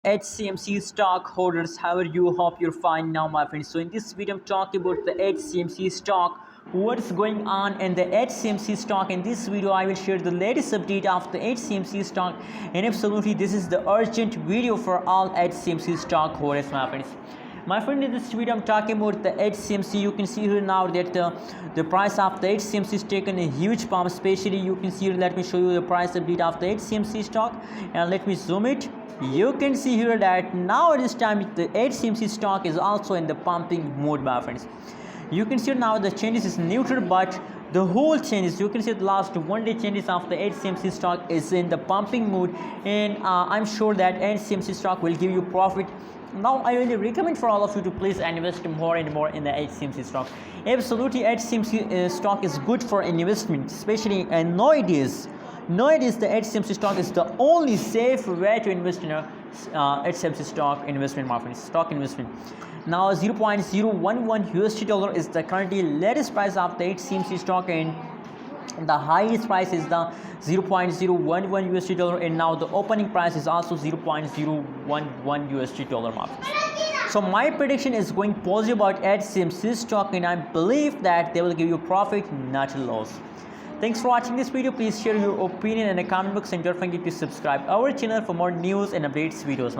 HCMC stockholders, how are you? Hope you're fine now, my friends. So in this video I'm talking about the HCMC stock, what's going on in the HCMC stock. In this video I will share the latest update of the HCMC stock, and absolutely this is the urgent video for all HCMC stockholders, my friends. My friend, in this video I'm talking about the HCMC. You can see here now that the price of the HCMC is taken a huge pump, especially you can see here. Let me show you the price update of the HCMC stock, and let me zoom it. You can see here that now at this time the HCMC stock is also in the pumping mode, my friends. You can see now the changes is neutral, but the whole changes, you can see the last 1 day changes of the HCMC stock is in the pumping mode, and I'm sure that HCMC stock will give you profit. Now I really recommend for all of you to please invest more and more in the HCMC stock. Absolutely, HCMC stock is good for investment, especially nowadays. Nowadays the HCMC stock is the only safe way to invest in a HCMC stock investment, my friends. Stock investment. Now 0.011 USD dollar is the currently latest price of the HCMC stock, and the highest price is the 0.011 USD dollar, and now the opening price is also 0.011 USD dollar, my friends. So my prediction is going positive about HCMC stock, and I believe that they will give you profit, not a loss. Thanks for watching this video. Please share your opinion in the comment box, and don't forget to subscribe our channel for more news and updates videos.